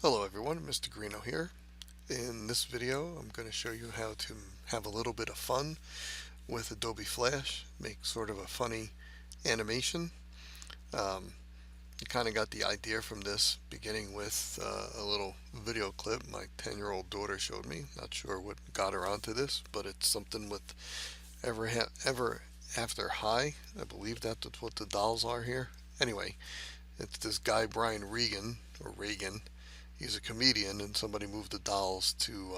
Hello everyone, Mr. Greeno here. In this video, I'm going to show you how to have a little bit of fun with Adobe Flash, make sort of a funny animation. You kind of got the idea from this beginning with a little video clip my 10-year-old daughter showed me. Not sure what got her onto this, but it's something with ever after high. I believe that's what the dolls are here. Anyway, it's this guy Brian Regan. He's a comedian, and somebody moved the dolls to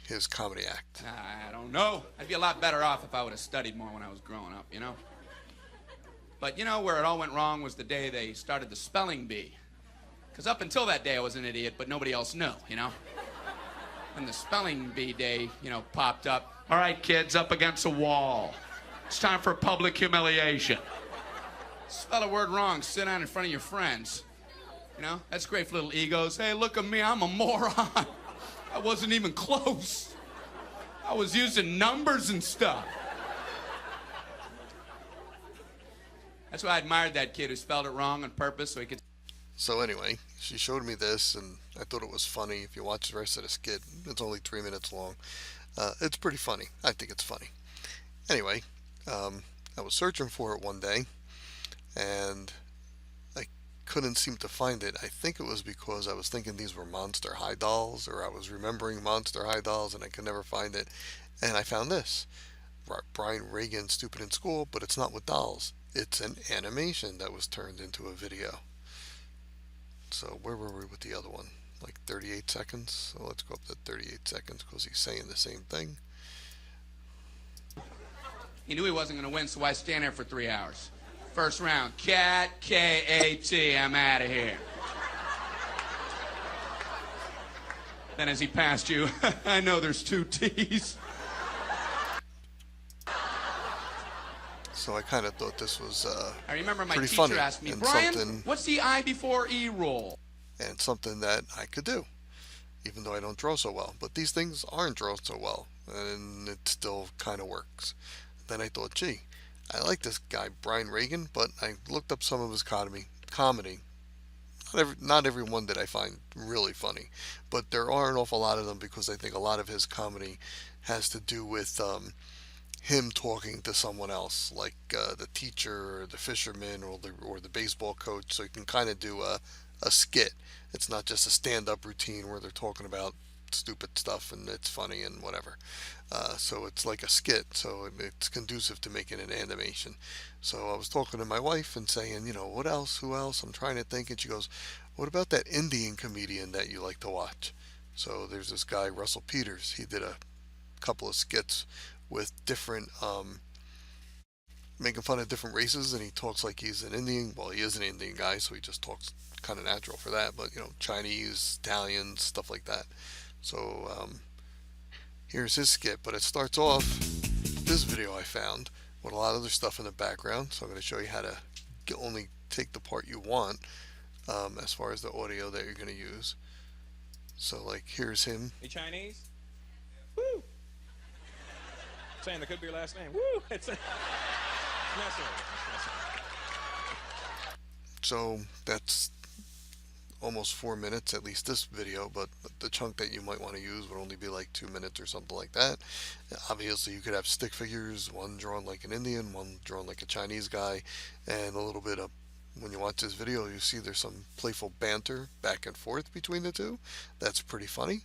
his comedy act. I don't know. I'd be a lot better off if I would have studied more when I was growing up, you know? But you know where it all went wrong was the day they started the spelling bee. Because up until that day I was an idiot, but nobody else knew, you know? When the spelling bee day, popped up, all right, kids, up against a wall. It's time for public humiliation. Spell a word wrong, sit down in front of your friends. You know, that's great for little egos. Hey, look at me, I'm a moron. I wasn't even close. I was using numbers and stuff. That's why I admired that kid who spelled it wrong on purpose so he could... So anyway, she showed me this, and I thought it was funny. If you watch the rest of the skit, it's only 3 minutes long. It's pretty funny. I think it's funny. Anyway, I was searching for it one day, and I couldn't seem to find it. I think it was because I was thinking these were Monster High dolls, or I was remembering Monster High dolls, and I could never find it. And I found this. Brian Regan, Stupid in School, but it's not with dolls. It's an animation that was turned into a video. So where were we with the other one? Like 38 seconds? So let's go up to 38 seconds because he's saying the same thing. He knew he wasn't going to win, so why stand there for 3 hours? First round, cat, K-A-T, I'm out of here. Then as he passed you, I know there's 2 T's. So I kind of thought this was I remember my pretty teacher funny asked me, and Brian, what's the I before E rule? and something that I could do, even though I don't draw so well. But these things aren't drawn so well, and it still kind of works. Then I thought, gee, I like this guy Brian Regan, but I looked up some of his comedy. Not every one did I find really funny, but there are an awful lot of them because I think a lot of his comedy has to do with him talking to someone else, like the teacher or the fisherman or the baseball coach. So you can kind of do a skit. It's not just a stand-up routine where they're talking about stupid stuff and it's funny and whatever. So it's like a skit. So it's conducive to making an animation. So I was talking to my wife and saying, what else? Who else? I'm trying to think, and she goes, "What about that Indian comedian that you like to watch?" So there's this guy Russell Peters. He did a couple of skits with different making fun of different races, and he talks like he's an Indian. Well, he is an Indian guy, so he just talks kind of natural for that, but Chinese, Italian, stuff like that. So here's his skit, but it starts off this video I found with a lot of other stuff in the background. So I'm going to show you how to only take the part you want as far as the audio that you're going to use. So like here's him. You Chinese? Woo! Saying that could be your last name. Woo! It's a... No, sir. No, sir. So that's almost 4 minutes, at least this video, but the chunk that you might want to use would only be like 2 minutes or something like that. Obviously you could have stick figures, one drawn like an Indian, one drawn like a Chinese guy, and a little bit of, when you watch this video, you see there's some playful banter back and forth between the two. That's pretty funny.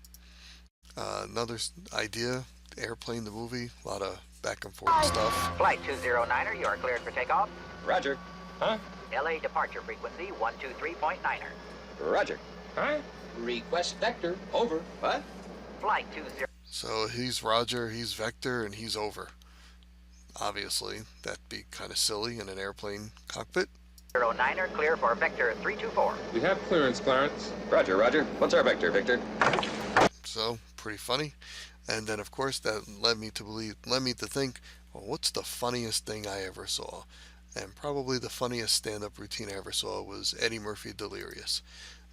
Another idea, Airplane the movie, a lot of back and forth stuff. Flight 209er, you are cleared for takeoff. Roger. Huh? LA departure frequency 123.9er. Roger. Huh? Request vector. Over. What? Flight 20. So he's Roger, he's Vector, and he's over. Obviously, that'd be kind of silly in an airplane cockpit. 09er, clear for vector 324. We have clearance, Clarence. Roger, Roger. What's our vector, Victor? So pretty funny. And then of course that led me to think, well, what's the funniest thing I ever saw? And probably the funniest stand-up routine I ever saw was Eddie Murphy Delirious.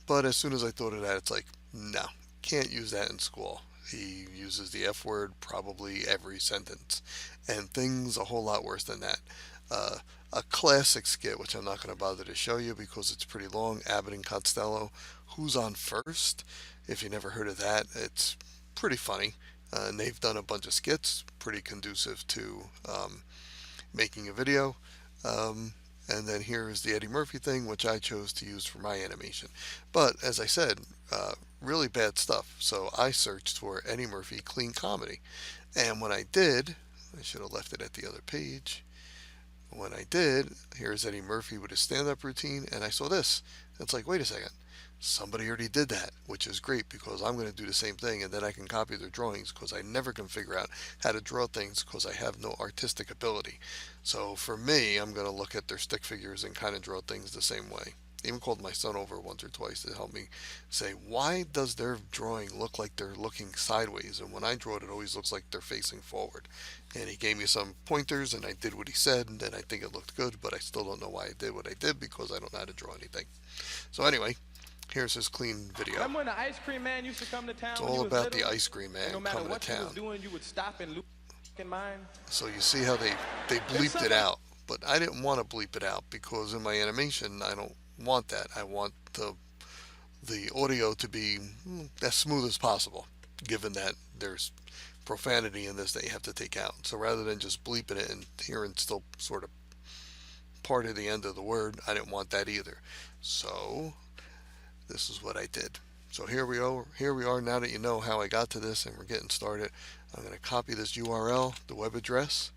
But as soon as I thought of that, it's like, no, can't use that in school. He uses the F word probably every sentence, and things a whole lot worse than that. uh, a classic skit, which I'm not going to bother to show you because it's pretty long. Abbott and Costello, Who's on First? If you never heard of that, it's pretty funny. And they've done a bunch of skits, pretty conducive to making a video. Um, and then here is the Eddie Murphy thing, which I chose to use for my animation. But as I said, really bad stuff. So I searched for Eddie Murphy clean comedy. And when I did, I should have left it at the other page. When I did, here's Eddie Murphy with his stand up routine, and I saw this. It's like, wait a second. Somebody already did that, which is great because I'm going to do the same thing and then I can copy their drawings because I never can figure out how to draw things because I have no artistic ability. So for me, I'm going to look at their stick figures and kind of draw things the same way. I even called my son over once or twice to help me say, why does their drawing look like they're looking sideways? And when I draw it, it always looks like they're facing forward. And he gave me some pointers and I did what he said and then I think it looked good, but I still don't know why I did what I did because I don't know how to draw anything. So anyway, here's his clean video. Remember when the ice cream man used to come to town? It's when you all was about little? the ice cream man No matter coming to what you was town. doing, you would stop and lose your mind. So you see how they bleeped it out, but I didn't want to bleep it out because in my animation I don't want that. I want the audio to be as smooth as possible, given that there's profanity in this that you have to take out. So rather than just bleeping it and hearing still sort of part of the end of the word, I didn't want that either. So this is what I did. So here we are. Here we are. Now that you know how I got to this and we're getting started, I'm going to copy this URL, the web address.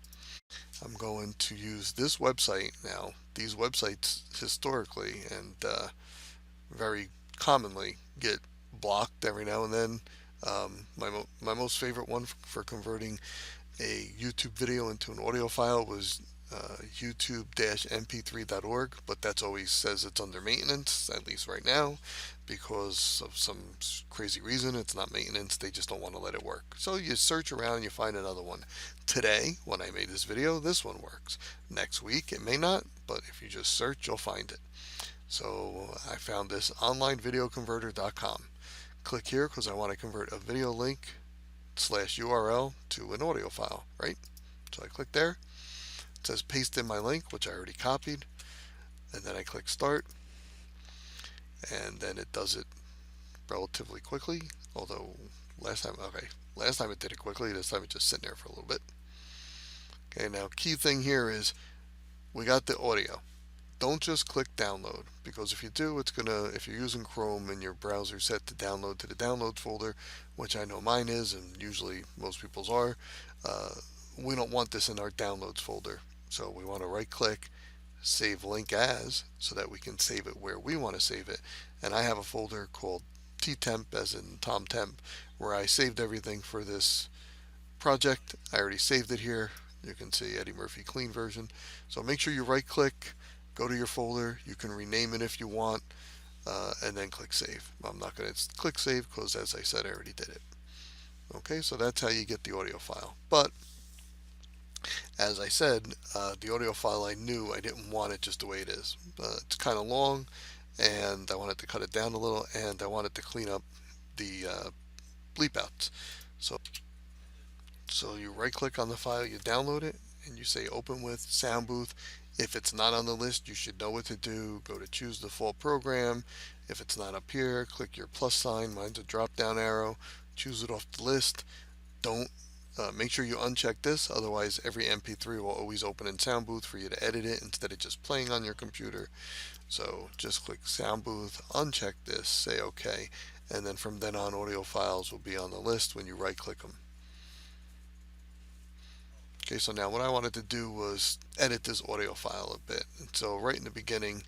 I'm going to use this website now. These websites historically and very commonly get blocked every now and then. My most favorite one for converting a YouTube video into an audio file was youtube-mp3.org, but that's always says it's under maintenance, at least right now, because of some crazy reason. It's not maintenance, they just don't want to let it work. So you search around, you find another one. Today, when I made this video, this one works. Next week, it may not, but if you just search, you'll find it. So I found this onlinevideoconverter.com. Click here because I want to convert a video link slash URL to an audio file, right? So I click there. It says paste in my link, which I already copied, and then I click start, and then it does it relatively quickly, although last time it did it quickly. This time it's just sitting there for a little bit. Okay, now key thing here is we got the audio. Don't just click download, because if you do, it's gonna, if you're using Chrome and your browser set to download to the downloads folder, which I know mine is and usually most people's are, we don't want this in our downloads folder. So we want to right click, save link as, so that we can save it where we want to save it. And I have a folder called ttemp, as in Tom Temp, where I saved everything for this project. I already saved it here. You can see Eddie Murphy clean version. So make sure you right click, go to your folder. You can rename it if you want, and then click save. I'm not going to click save because, as I said, I already did it. Okay, so that's how you get the audio file. But as I said, the audio file, I knew I didn't want it just the way it is. It's kind of long, and I wanted to cut it down a little, and I wanted to clean up the bleep outs. So you right click on the file, you download it, and you say open with sound booth. If it's not on the list, you should know what to do. Go to choose default program. If it's not up here, click your plus sign. Mine's a drop down arrow. Choose it off the list. Don't make sure you uncheck this, otherwise every MP3 will always open in sound booth for you to edit it instead of just playing on your computer. So just click sound booth, uncheck this, say OK, and then from then on audio files will be on the list when you right click them. Okay, so now what I wanted to do was edit this audio file a bit. And so right in the beginning,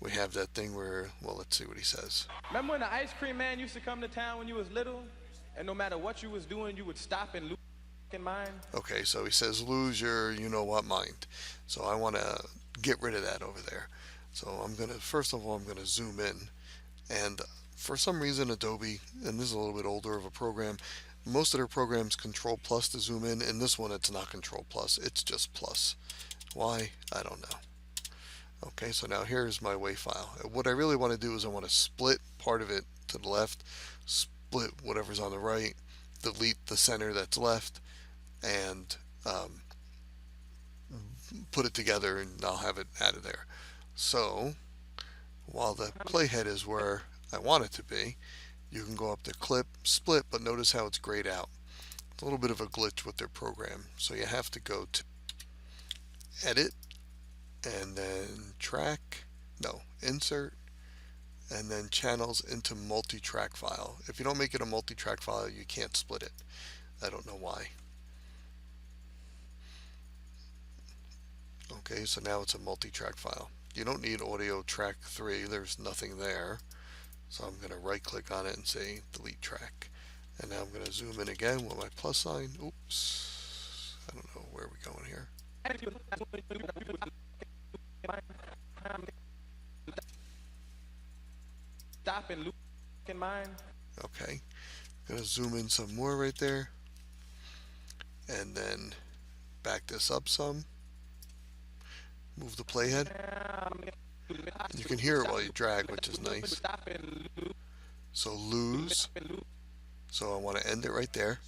we have that thing where, well, let's see what he says. Remember when the ice cream man used to come to town when you was little? And no matter what you was doing, you would stop and lose your mind? Okay, so he says lose your you-know-what mind. So I want to get rid of that over there. So I'm going to, first of all, I'm going to zoom in. And for some reason, Adobe, and this is a little bit older of a program, most of their programs Control Plus to zoom in. In this one, it's not Control Plus, it's just plus. Why? I don't know. Okay, so now here's my WAV file. What I really want to do is I want to split part of it to the left, split whatever's on the right, delete the center that's left, and put it together and I'll have it out of there. So while the playhead is where I want it to be, you can go up to clip, split, but notice how it's grayed out. It's a little bit of a glitch with their program. So you have to go to edit and then track, no, insert, and then channels into multi-track file. If you don't make it a multi-track file, you can't split it. I don't know why. Okay, so now it's a multi-track file. You don't need audio track 3, there's nothing there. So I'm going to right click on it and say delete track. And now I'm going to zoom in again with my plus sign. Oops. I don't know where we're going here. Stop and look in mind. Okay. Going to zoom in some more right there. And then back this up some. Move the playhead. You can hear it while you drag, which is nice. So lose. So I want to end it right there.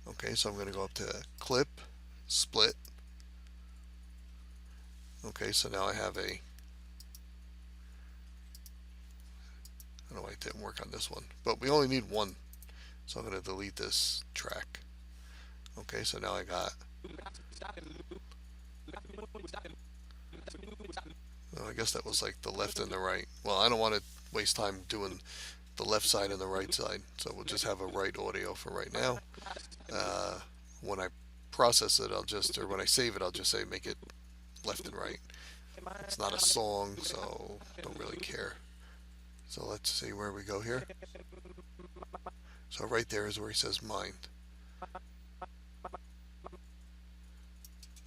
Okay, so I'm going to go up to clip, split. Okay, so now I have a, I don't know why it didn't work on this one, but we only need one. So I'm going to delete this track. Okay, so now I got, oh, I guess that was like the left and the right. Well, I don't want to waste time doing the left side and the right side, so we'll just have a right audio for right now. When I process it, I'll just, or when I save it, I'll just say make it left and right. It's not a song, so don't really care. So let's see where we go here. So right there is where he says mind.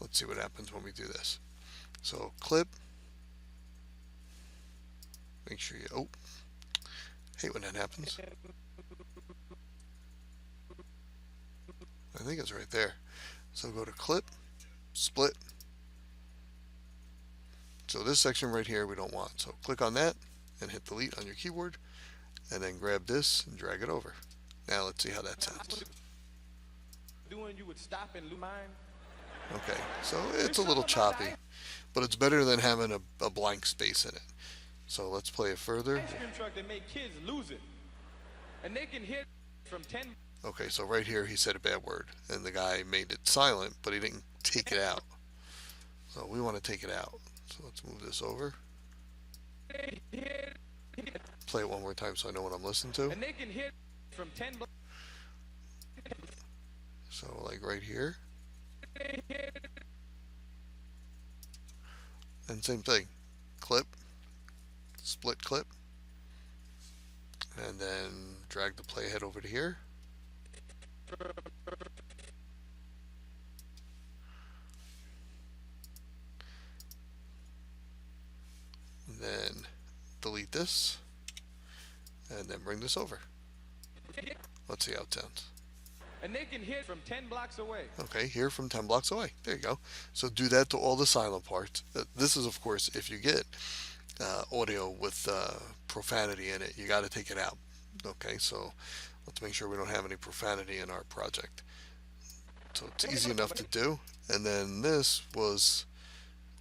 Let's see what happens when we do this. So clip. Make sure you, oh, hate when that happens. I think it's right there. So go to clip, split. So this section right here we don't want. So click on that and hit delete on your keyboard and then grab this and drag it over. Now let's see how that sounds. Doing you would stop and lose mind. Okay, so it's a little choppy, but it's better than having a blank space in it. So let's play it further. Ice cream truck that make kids lose it. And they can hit from 10. Okay, so right here he said a bad word, and the guy made it silent, but he didn't take it out. So we want to take it out. So let's move this over. Play it one more time so I know what I'm listening to. And they can hit from 10. So like right here. And same thing. Clip, split clip, and then drag the playhead over to here. And then delete this, and then bring this over. Let's see how it sounds. And they can hit from 10 blocks away. Okay, here from 10 blocks away. There you go. So do that to all the silent parts. This is, of course, if you get audio with profanity in it, you got to take it out. Okay, so let's make sure we don't have any profanity in our project. So it's easy enough to do. And then this was,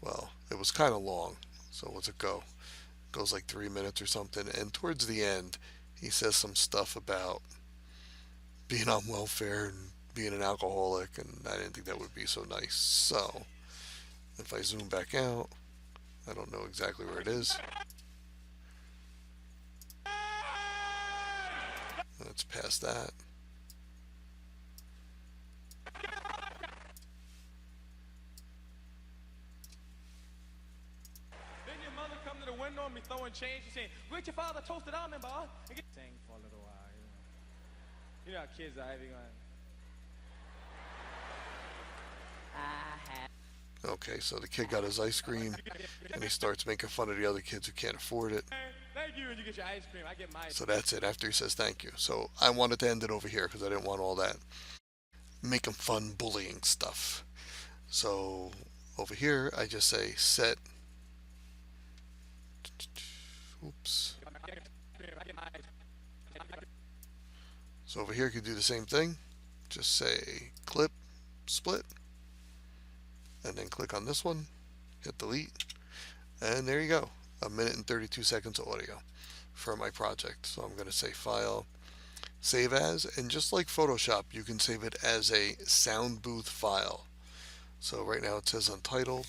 well, it was kind of long. So what's it go? It goes like 3 minutes or something. And towards the end, he says some stuff about being on welfare and being an alcoholic, and I didn't think that would be so nice. So if I zoom back out, I don't know exactly where it is. Let's pass that. Then your mother come to the window and be throwing change. She's saying, "Greet your father, toasted almond bar." And get sing for a little while. You know how kids are having Okay, so the kid got his ice cream, and he starts making fun of the other kids who can't afford it. Thank you, and you get your ice cream. I get my. So that's it, after he says thank you. So I wanted to end it over here because I didn't want all that making fun bullying stuff. So over here, I just say set. Oops. So over here, you can do the same thing. just say clip, split, and then click on this one, hit delete, and there you go. 1 minute and 32 seconds of audio for my project. So I'm going to say File, Save As, and just like Photoshop, you can save it as a sound booth file. So right now it says Untitled.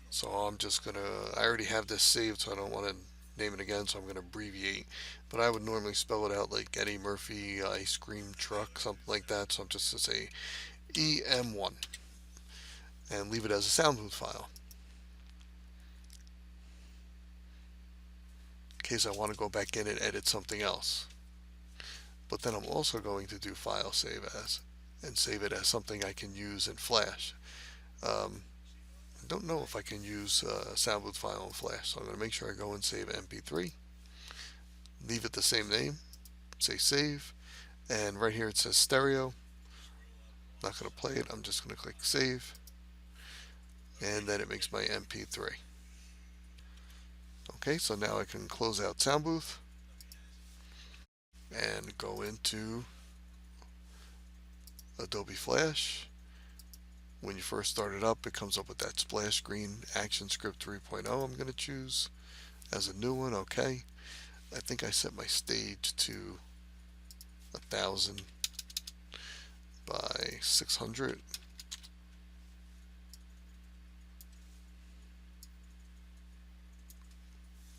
So I'm just going to, I already have this saved, so I don't want to name it again, so I'm going to abbreviate. But I would normally spell it out like Eddie Murphy Ice Cream Truck, something like that. So I'm just going to say EM1 and leave it as a sound booth file. In case I want to go back in and edit something else. But then I'm also going to do File Save As and save it as something I can use in Flash. I don't know if I can use sound booth file in Flash, so I'm going to make sure I go and save MP3, leave it the same name, say save, and right here it says stereo. Not going to play it, I'm just going to click save, and then it makes my MP3. Okay, so now I can close out sound booth and go into Adobe Flash. When you first start it up, it comes up with that splash screen, ActionScript 3.0 I'm going to choose as a new one. Okay, I think I set my stage to 1000 by 600.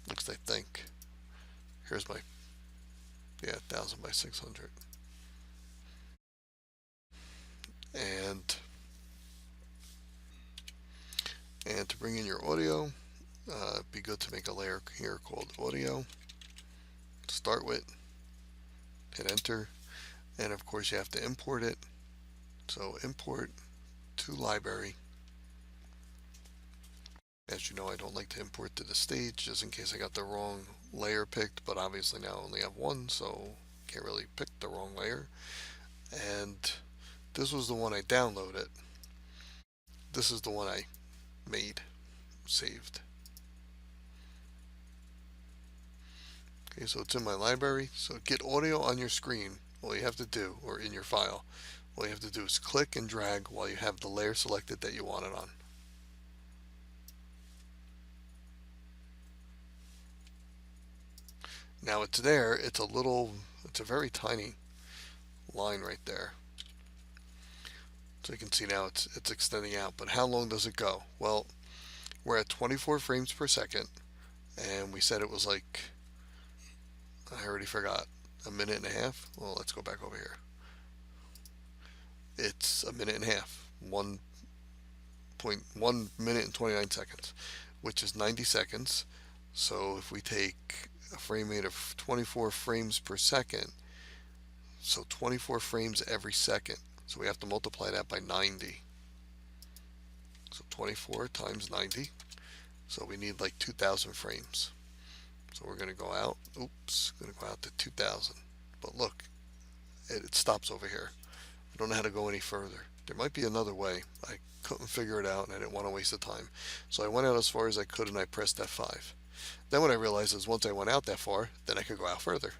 Looks, I think, here's my, yeah, 1000 by 600. And to bring in your audio, it'd be good to make a layer here called audio. Start with, hit enter, and of course you have to import it. So import to library. As you know, I don't like to import to the stage just in case I got the wrong layer picked, but obviously now I only have one, so can't really pick the wrong layer. And this was the one I downloaded. This is the one I made, saved. Okay, so it's in my library. So get audio on your screen. All you have to do, or in your file, all you have to do is click and drag while you have the layer selected that you want it on. Now it's there, it's a very tiny line right there. So you can see now it's extending out, but how long does it go? Well, we're at 24 frames per second, and we said it was like, I already forgot, 1.5 minutes. Well, let's go back over here. It's 1.5 minutes, 1 minute and 29 seconds, which is 90 seconds. So if we take a frame rate of 24 frames per second, so 24 frames every second. So we have to multiply that by 90. So 24 times 90. So we need like 2,000 frames. So we're going to go out. Oops, going to go out to 2,000. But look, it stops over here. I don't know how to go any further. There might be another way. I couldn't figure it out and I didn't want to waste the time. So I went out as far as I could and I pressed F5. Then what I realized is once I went out that far, then I could go out further.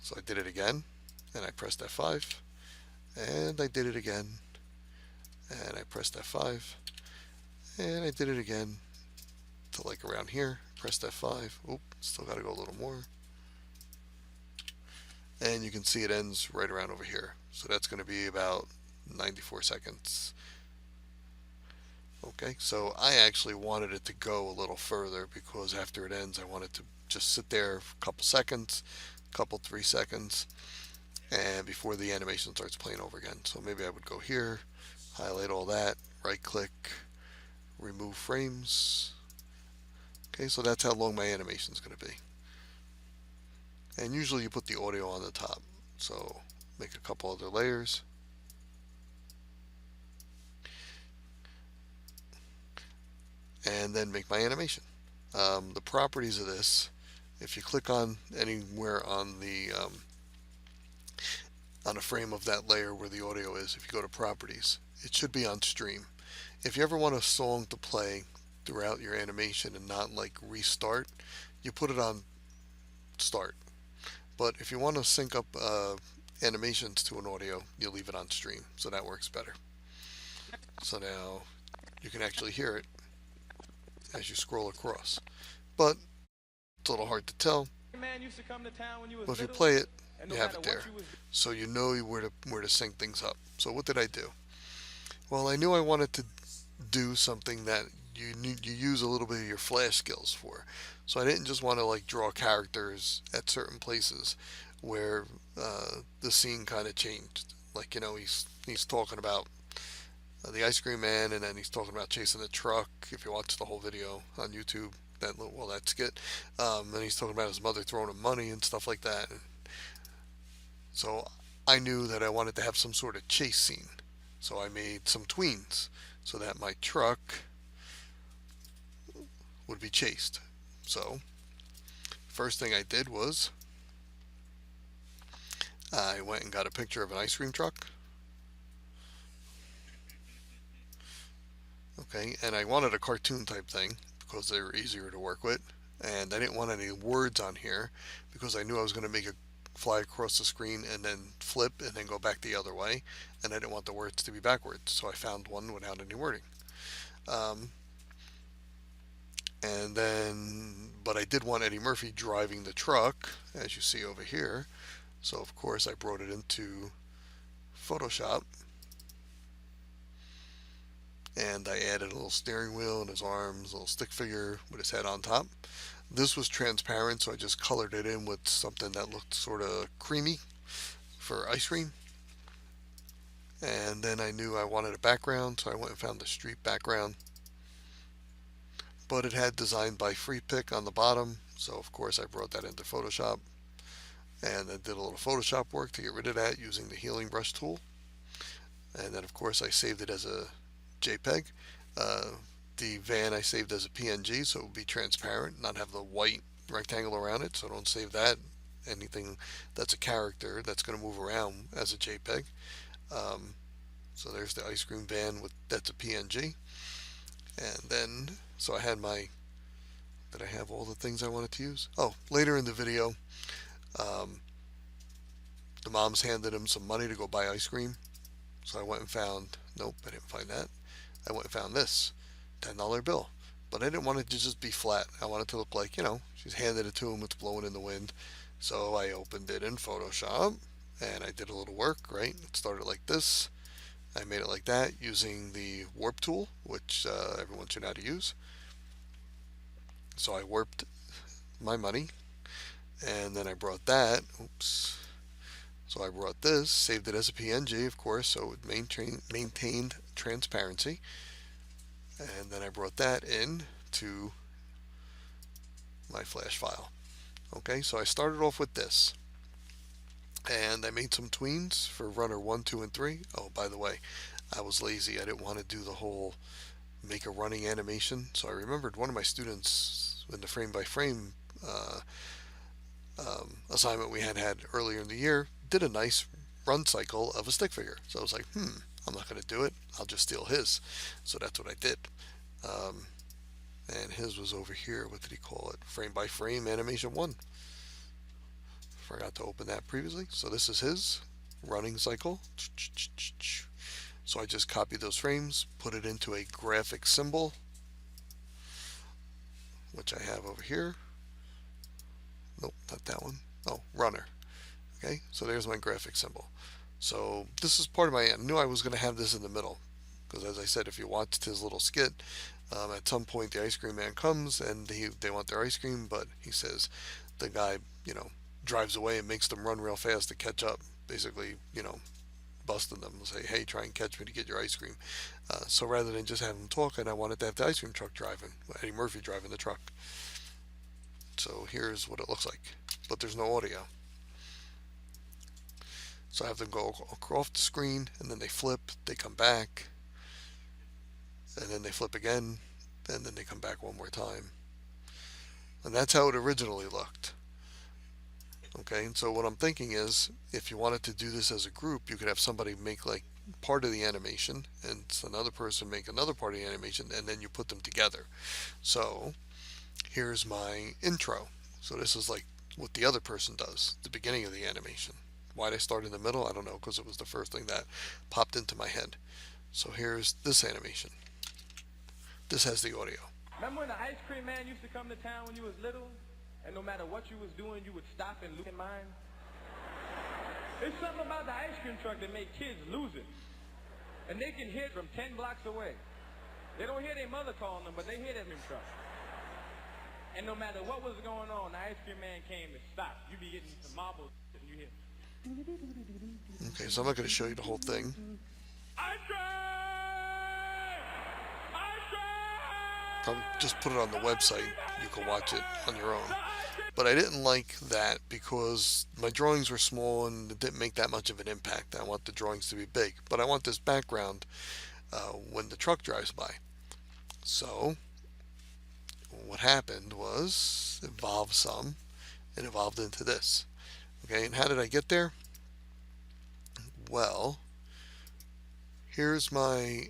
So I did it again and I pressed F5. And I did it again, and I pressed F5, and I did it again to like around here, pressed F5, oop, still got to go a little more, and you can see it ends right around over here. So that's going to be about 94 seconds. Okay, so I actually wanted it to go a little further because after it ends, I want it to just sit there for a couple seconds, 3 seconds, and before the animation starts playing over again. So maybe I would go here, highlight all that, right click, remove frames. Okay, so that's how long my animation is going to be. And usually you put the audio on the top. So make a couple other layers. And then make my animation. The properties of this, if you click on anywhere on a frame of that layer where the audio is, if you go to properties, it should be on stream. If you ever want a song to play throughout your animation and not like restart, you put it on start. But if you want to sync up animations to an audio, you leave it on stream. So that works better. So now you can actually hear it as you scroll across. But it's a little hard to tell. Man used to come to town when you was But if you little, play it, and you no have matter it what there. you was So you know where to sync things up. So what did I do? Well, I knew I wanted to do something that you use a little bit of your flash skills for. So I didn't just want to like draw characters at certain places where the scene kind of changed. Like he's talking about the ice cream man, and then he's talking about chasing the truck. If you watch the whole video on YouTube, that skit, and he's talking about his mother throwing him money and stuff like that. So I knew that I wanted to have some sort of chase scene. So I made some tweens so that my truck would be chased. So first thing I did was I went and got a picture of an ice cream truck. Okay, and I wanted a cartoon type thing because they were easier to work with. And I didn't want any words on here because I knew I was going to make it fly across the screen and then flip and then go back the other way. And I didn't want the words to be backwards. So I found one without any wording. Um, and then, but I did want Eddie Murphy driving the truck, as you see over here. So of course I brought it into Photoshop, and I added a little steering wheel and his arms, a little stick figure with his head on top. This was transparent, so I just colored it in with something that looked sort of creamy for ice cream. And then I knew I wanted a background, so I went and found the street background. But it had designed by Free Pick on the bottom, so of course I brought that into Photoshop. And then did a little Photoshop work to get rid of that using the healing brush tool. And then of course I saved it as a JPEG. The van I saved as a PNG, so it would be transparent, not have the white rectangle around it, so don't save that. Anything that's a character that's going to move around as a JPEG. So there's the ice cream van that's a PNG. And then, so I had did I have all the things I wanted to use? Oh, later in the video, the mom's handed him some money to go buy ice cream. So I went and found, nope, I didn't find that. I went and found this $10 bill. But I didn't want it to just be flat. I wanted it to look like, she's handed it to him, it's blowing in the wind. So I opened it in Photoshop and I did a little work, right? It started like this. I made it like that using the warp tool, which everyone should know how to use. So I warped my money, and then I brought that, oops. So I brought this, saved it as a PNG, of course, so it maintained transparency. And then I brought that in to my flash file. Okay, so I started off with this. And I made some tweens for runner 1, 2, and 3. Oh, by the way, I was lazy. I didn't want to do the whole make a running animation. So I remembered one of my students in the frame by frame assignment we had earlier in the year did a nice run cycle of a stick figure. So I was like, I'm not going to do it. I'll just steal his. So that's what I did. And his was over here. What did he call it? Frame by frame animation 1. Forgot to open that previously. So this is his running cycle. So I just copied those frames, put it into a graphic symbol, which I have over here. Nope, not that one. Oh, runner. Okay, so there's my graphic symbol. So this is part of I knew I was going to have this in the middle. Because as I said, if you watched his little skit, at some point the ice cream man comes and they want their ice cream, but he says the guy, drives away and makes them run real fast to catch up. Basically, busting them. Say, hey, try and catch me to get your ice cream. So rather than just have them talking, I wanted to have the ice cream truck driving. Eddie Murphy driving the truck. So here's what it looks like. But there's no audio. So I have them go across the screen, and then they flip, they come back, and then they flip again, and then they come back one more time. And that's how it originally looked. Okay, and so what I'm thinking is, if you wanted to do this as a group, you could have somebody make like part of the animation, and another person make another part of the animation, and then you put them together. So here's my intro. So this is like what the other person does, the beginning of the animation. Why'd I start in the middle? I don't know, because it was the first thing that popped into my head. So here's this animation. This has the audio. Remember when the ice cream man used to come to town when you was little? And no matter what you was doing, you would stop and look in mind? There's something about the ice cream truck that make kids lose it. And they can hear it from 10 blocks away. They don't hear their mother calling them, but they hear that ice cream truck. And no matter what was going on, the ice cream man came and stopped. You be getting some marbles and you hear, Okay, so I'm not going to show you the whole thing. ice cream! Ice cream! I'll just put it on the website. You can watch it on your own. But I didn't like that because my drawings were small and it didn't make that much of an impact. I want the drawings to be big, but I want this background when the truck drives by. So what happened was evolved some. It evolved into this. Okay, and how did I get there? Well, here's my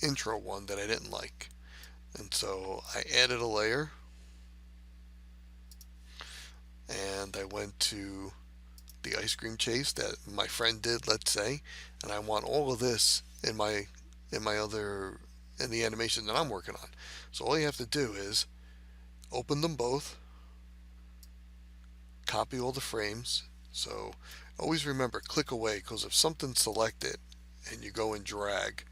intro one that I didn't like. And so I added a layer and I went to the ice cream chase that my friend did, let's say, and I want all of this in the animation that I'm working on. So all you have to do is open them both, copy all the frames. So always remember, click away, because if something's selected and you go and drag,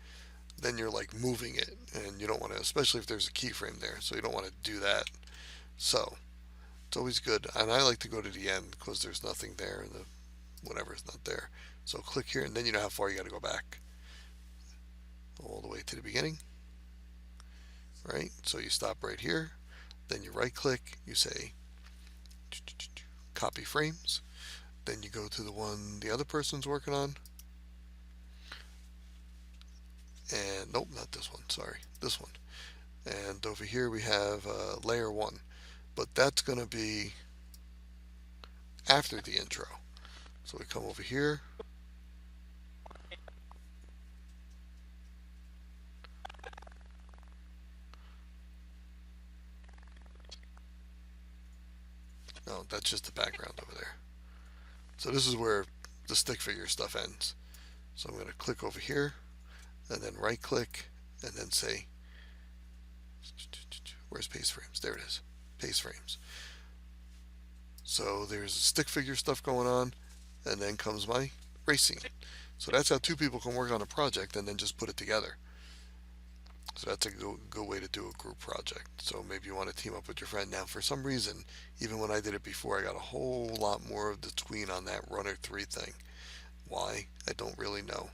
then you're like moving it, and you don't want to, especially if there's a keyframe there, so you don't want to do that. So it's always good, and I like to go to the end because there's nothing there, and the whatever is not there. So click here, and then you know how far you got to go back, all the way to the beginning, right? So you stop right here, then you right click, you say copy frames, then you go to the one the other person's working on, and nope, not this one, sorry, this one. And over here we have layer 1, but that's going to be after the intro. So we come over here, no, that's just the background over there. So this is where the stick figure stuff ends. So I'm going to click over here and then right click and then say, where's paste frames? There it is, paste frames. So there's stick figure stuff going on, and then comes my racing. So that's how two people can work on a project and then just put it together. So that's a good way to do a group project. So maybe you want to team up with your friend. Now, for some reason, even when I did it before, I got a whole lot more of the tween on that runner 3 thing. Why? I don't really know.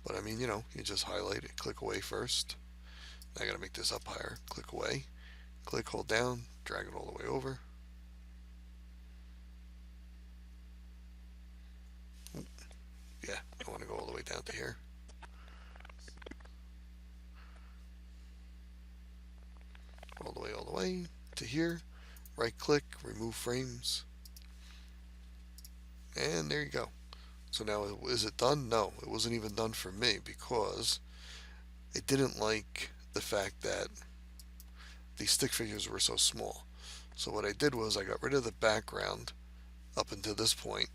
But I mean, you just highlight it, click away first. Now I got to make this up higher. Click away, click, hold down, drag it all the way over. Yeah, I want to go all the way down to here. All the way to here. Right click, remove frames. And there you go. So now, is it done? No, it wasn't even done for me because it didn't like the fact that these stick figures were so small. So what I did was I got rid of the background up until this point,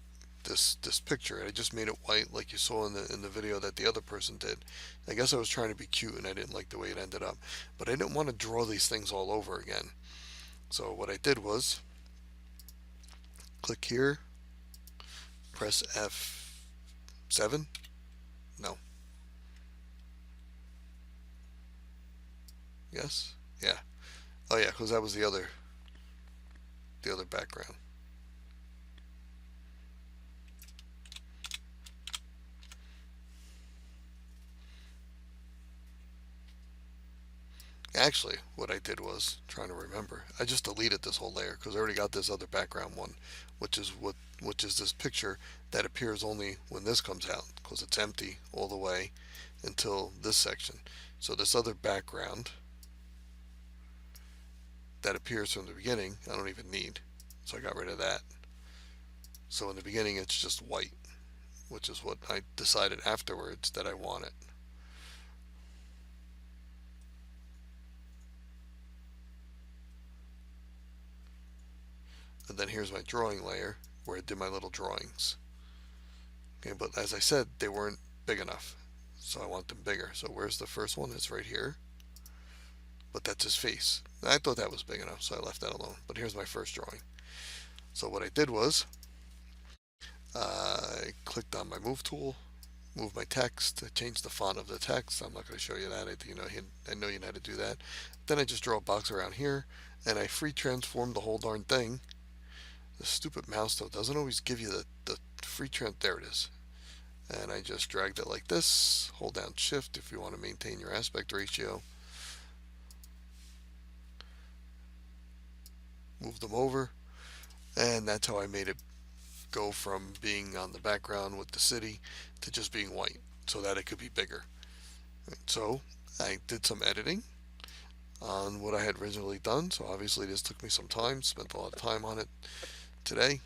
this picture, and I just made it white like you saw in the video that the other person did. I guess I was trying to be cute and I didn't like the way it ended up, but I didn't want to draw these things all over again. So what I did was click here, press F7. No. Yes. Yeah. Oh yeah, because that was the other background. Actually, what I did was, trying to remember, I just deleted this whole layer because I already got this other background one, which is this picture that appears only when this comes out, because it's empty all the way until this section. So this other background that appears from the beginning, I don't even need. So I got rid of that. So in the beginning it's just white, which is what I decided afterwards that I wanted. And then here's my drawing layer where I did my little drawings. Okay, but as I said, they weren't big enough. So I want them bigger. So where's the first one? It's right here. But that's his face. I thought that was big enough, so I left that alone. But here's my first drawing. So what I did was I clicked on my move tool, move my text, change the font of the text. I'm not going to show you that. I know you know how to do that. Then I just draw a box around here, and I free transform the whole darn thing. The stupid mouse though doesn't always give you the free trans. There it is. And I just dragged it like this. Hold down Shift if you want to maintain your aspect ratio. Move them over, and that's how I made it go from being on the background with the city to just being white, so that it could be bigger. So I did some editing on what I had originally done. So obviously this took me some time. Spent a lot of time on it today.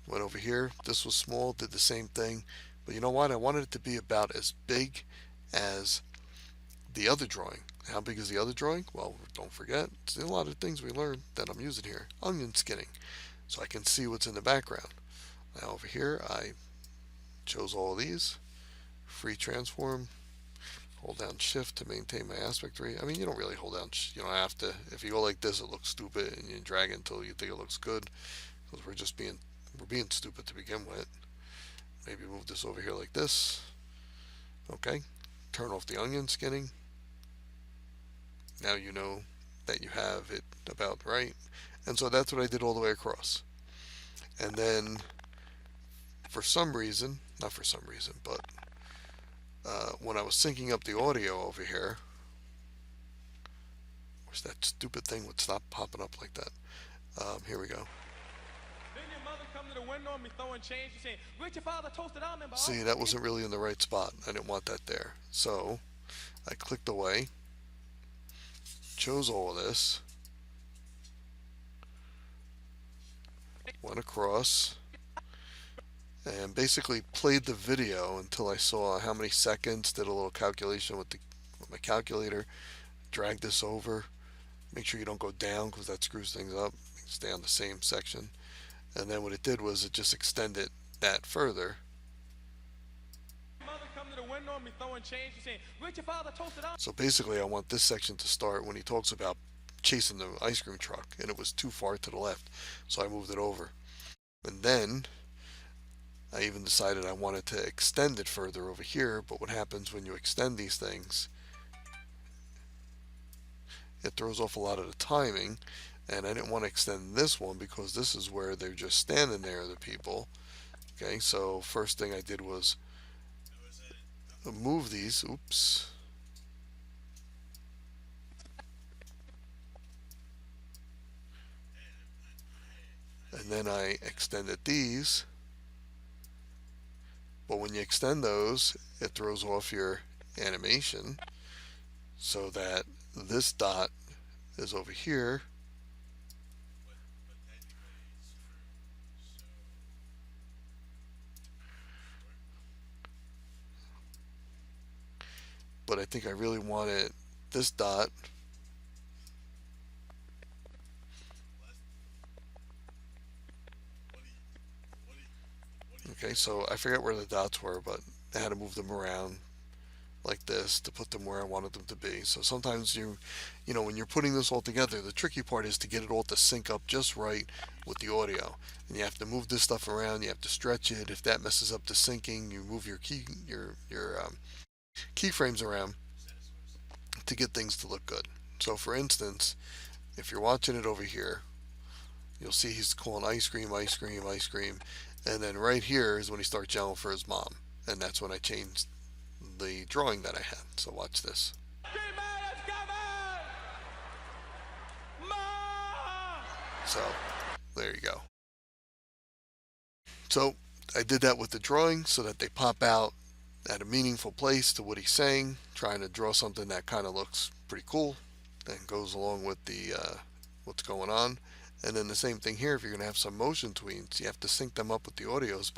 Went over here. This was small. Did the same thing. But you know what? I wanted it to be about as big as the other drawing. How big is the other drawing? Well, don't forget, there's a lot of things we learned that I'm using here. Onion skinning, so I can see what's in the background. Now over here, I chose all of these. Free transform. Hold down Shift to maintain my aspect rate. I mean, you don't really hold down. You don't have to. If you go like this, it looks stupid, and you drag it until you think it looks good. Because we're being stupid to begin with. Maybe move this over here like this. Okay. Turn off the onion skinning. Now you know that you have it about right. And so that's what I did all the way across. And then for some reason, not for some reason, but when I was syncing up the audio over here, wish that stupid thing would stop popping up like that. Here we go. See, that wasn't really in the right spot. I didn't want that there. So I clicked away, chose all of this, went across, and basically played the video until I saw how many seconds, did a little calculation with my calculator, drag this over, make sure you don't go down because that screws things up, stay on the same section. And then what it did was it just extended that further. So basically I want this section to start when he talks about chasing the ice cream truck, and it was too far to the left, so I moved it over. And then I even decided I wanted to extend it further over here, but what happens when you extend these things, it throws off a lot of the timing, and I didn't want to extend this one because this is where they're just standing there, the people. Okay, so first thing I did was move these. Oops. And then I extended these. But when you extend those, it throws off your animation so that this dot is over here. But I think I really wanted this dot okay, so I forget where the dots were, but I had to move them around like this to put them where I wanted them to be. So sometimes you know, when you're putting this all together, the tricky part is to get it all to sync up just right with the audio. And you have to move this stuff around, you have to stretch it. If that messes up the syncing, you move your keyframes around to get things to look good. So for instance, if you're watching it over here, you'll see he's calling ice cream, ice cream, ice cream. And then right here is when he starts yelling for his mom. And that's when I changed the drawing that I had. So watch this. So there you go. So I did that with the drawing so that they pop out at a meaningful place to what he's saying, trying to draw something that kind of looks pretty cool and goes along with the what's going on. And then the same thing here. If you're going to have some motion tweens, you have to sync them up with the audios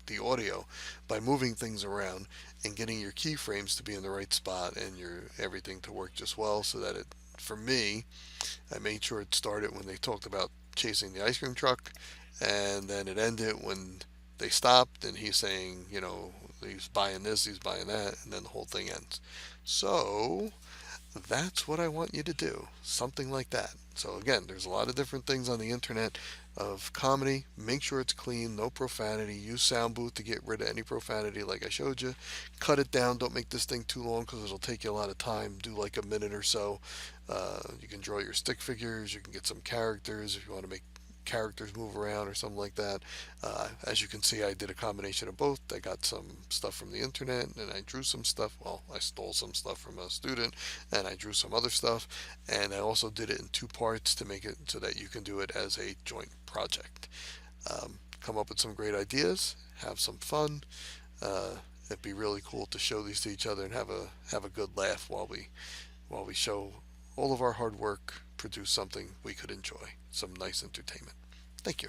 the audio by moving things around and getting your keyframes to be in the right spot and your everything to work just well. So that it, for me, I made sure it started when they talked about chasing the ice cream truck, and then it ended when they stopped, and he's saying, he's buying this, he's buying that, and then the whole thing ends. So that's what I want you to do. Something like that. So again, there's a lot of different things on the internet of comedy. Make sure it's clean, no profanity. Use sound booth to get rid of any profanity like I showed you. Cut it down. Don't make this thing too long because it'll take you a lot of time. Do like a minute or so. You can draw your stick figures. You can get some characters if you want to make characters move around or something like that. As you can see, I did a combination of both. I got some stuff from the internet and I drew some stuff. Well, I stole some stuff from a student and I drew some other stuff. And I also did it in two parts to make it so that you can do it as a joint project. Come up with some great ideas, have some fun. It'd be really cool to show these to each other and have a good laugh while we show all of our hard work produce something we could enjoy, some nice entertainment. Thank you.